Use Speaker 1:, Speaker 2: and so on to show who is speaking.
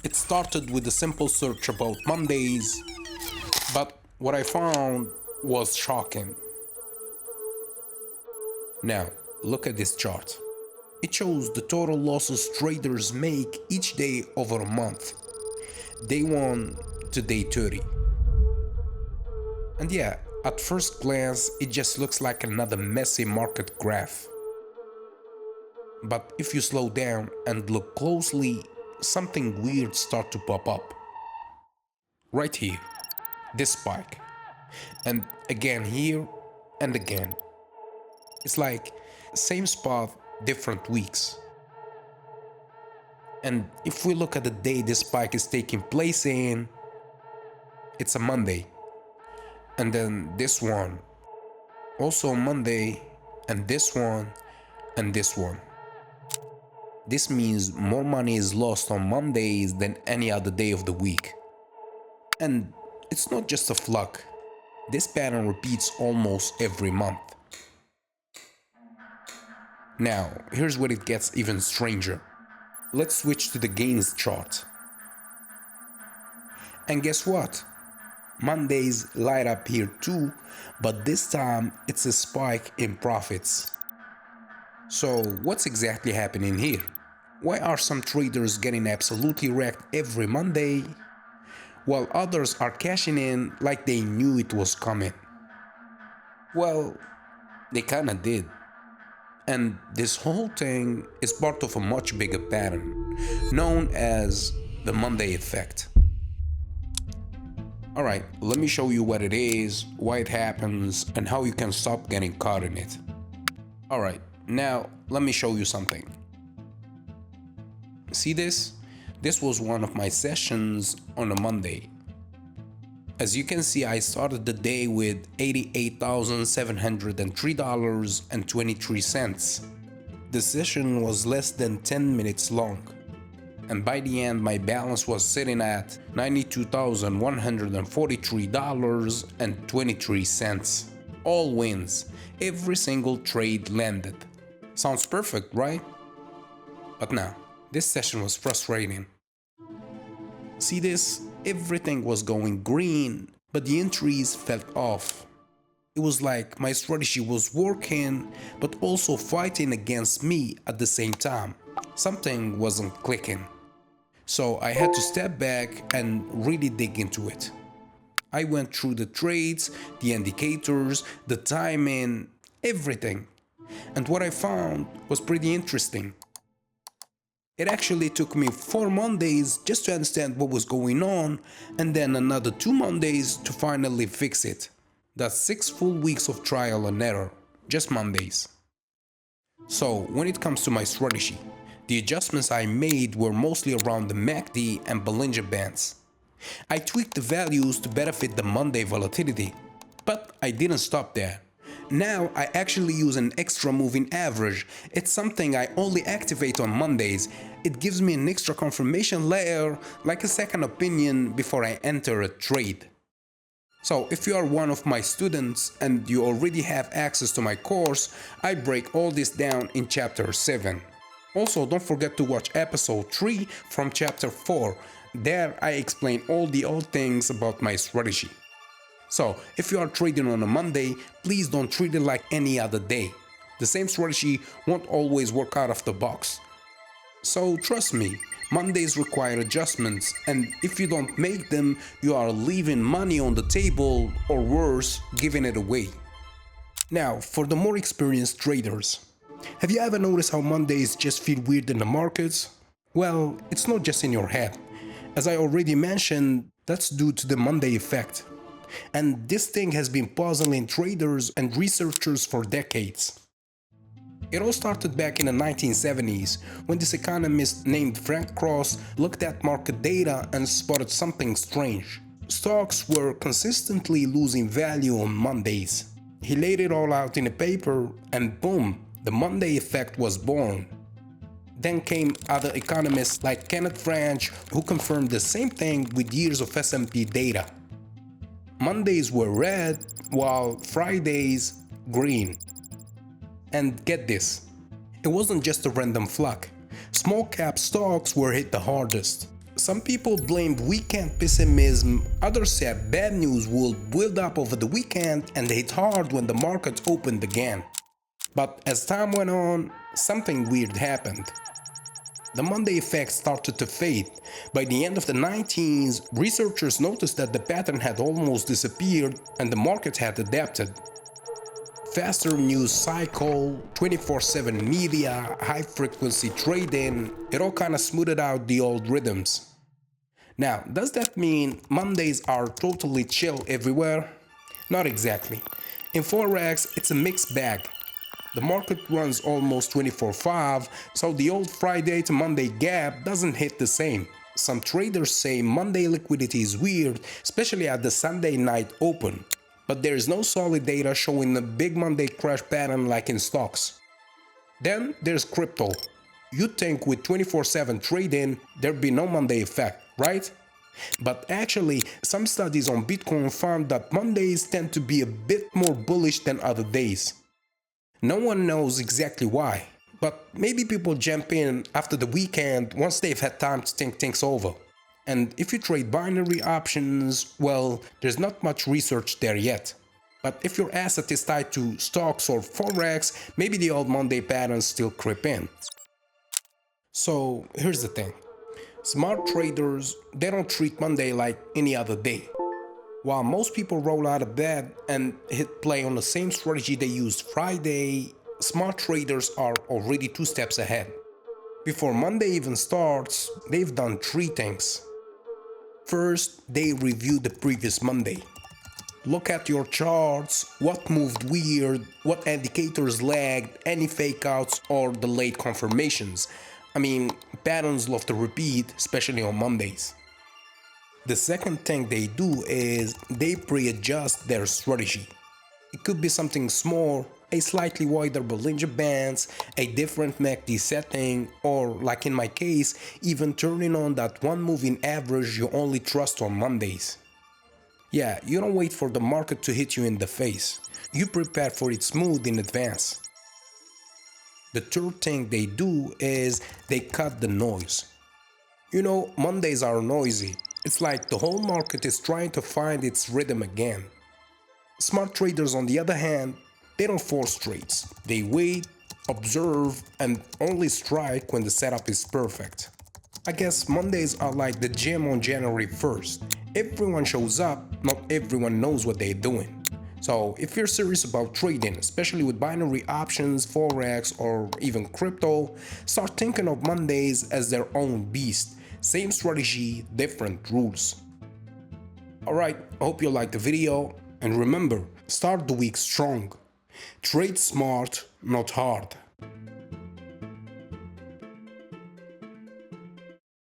Speaker 1: It started with a simple search about Mondays, but what I found was shocking. Now, look at this chart. It shows the total losses traders make each day over a month, day 1 to day 30. And yeah, at first glance, it just looks like another messy market graph. But if you slow down and look closely, something weird starts to pop up. Right here, this spike. And again here, and again. It's like same spot, different weeks. And if we look at the day this spike is taking place in, it's a Monday. And then this one, also Monday, and this one, and this one. This means more money is lost on Mondays than any other day of the week. And it's not just a fluke. This pattern repeats almost every month. Now, here's where it gets even stranger. Let's switch to the gains chart. And guess what? Mondays light up here too, but this time it's a spike in profits. So what's exactly happening here? Why are some traders getting absolutely wrecked every Monday, while others are cashing in like they knew it was coming? Well, they kinda did. And this whole thing is part of a much bigger pattern, known as the Monday effect. Alright, let me show you what it is, why it happens, and how you can stop getting caught in it. Alright, now let me show you something. See this? This was one of my sessions on a Monday. As you can see, I started the day with $88,703.23. The session was less than 10 minutes long. And by the end, my balance was sitting at $92,143.23. All wins. Every single trade landed. Sounds perfect, right? But now, this session was frustrating. See this? Everything was going green, but the entries felt off. It was like my strategy was working, but also fighting against me at the same time. Something wasn't clicking. So I had to step back and really dig into it. I went through the trades, the indicators, the timing, everything. And what I found was pretty interesting. It actually took me 4 Mondays just to understand what was going on, and then another 2 Mondays to finally fix it. That's 6 full weeks of trial and error, just Mondays. So when it comes to my strategy, the adjustments I made were mostly around the MACD and Bollinger Bands. I tweaked the values to better fit the Monday volatility, but I didn't stop there. Now I actually use an extra moving average. It's something I only activate on Mondays. It gives me an extra confirmation layer, like a second opinion before I enter a trade. So if you are one of my students and you already have access to my course, I break all this down in chapter 7. Also, don't forget to watch episode 3 from chapter 4. There I explain all the old things about my strategy. So, if you are trading on a Monday, please don't treat it like any other day. The same strategy won't always work out of the box. So trust me, Mondays require adjustments, and if you don't make them, you are leaving money on the table, or worse, giving it away. Now, for the more experienced traders, have you ever noticed how Mondays just feel weird in the markets? Well, it's not just in your head. As I already mentioned, that's due to the Monday effect. And this thing has been puzzling traders and researchers for decades. It all started back in the 1970s when this economist named Frank Cross looked at market data and spotted something strange. Stocks were consistently losing value on Mondays. He laid it all out in a paper and boom, the Monday effect was born. Then came other economists like Kenneth French, who confirmed the same thing with years of S&P data. Mondays were red, while Fridays green. And get this, it wasn't just a random fluke. Small cap stocks were hit the hardest. Some people blamed weekend pessimism, others said bad news would build up over the weekend and hit hard when the market opened again. But as time went on, something weird happened. The Monday effect started to fade. By the end of the 19s, researchers noticed that the pattern had almost disappeared and the market had adapted. Faster news cycle, 24/7 media, high-frequency trading, it all kind of smoothed out the old rhythms. Now, does that mean Mondays are totally chill everywhere? Not exactly. In Forex, it's a mixed bag. The market runs almost 24/5, so the old Friday to Monday gap doesn't hit the same. Some traders say Monday liquidity is weird, especially at the Sunday night open. But there is no solid data showing a big Monday crash pattern like in stocks. Then there's crypto. You'd think with 24/7 trading, there'd be no Monday effect, right? But actually, some studies on Bitcoin found that Mondays tend to be a bit more bullish than other days. No one knows exactly why, but maybe people jump in after the weekend once they've had time to think things over. And if you trade binary options, well, there's not much research there yet. But if your asset is tied to stocks or Forex, maybe the old Monday patterns still creep in. So here's the thing. Smart traders, they don't treat Monday like any other day. While most people roll out of bed and hit play on the same strategy they used Friday, smart traders are already 2 steps ahead. Before Monday even starts, they've done 3 things. First, they review the previous Monday. Look at your charts, what moved weird, what indicators lagged, any fake outs or delayed confirmations. I mean, patterns love to repeat, especially on Mondays. The second thing they do is they pre-adjust their strategy. It could be something small, a slightly wider Bollinger Bands, a different MACD setting, or like in my case, even turning on that one moving average you only trust on Mondays. Yeah, you don't wait for the market to hit you in the face. You prepare for its mood in advance. The third thing they do is they cut the noise. You know, Mondays are noisy. It's like the whole market is trying to find its rhythm again. Smart traders, on the other hand, they don't force trades. They wait, observe, and only strike when the setup is perfect. I guess Mondays are like the gym on January 1st. Everyone shows up, not everyone knows what they're doing. So if you're serious about trading, especially with binary options, Forex, or even crypto, start thinking of Mondays as their own beast. Same strategy, different rules. Alright, I hope you liked the video, and remember, start the week strong. Trade smart, not hard.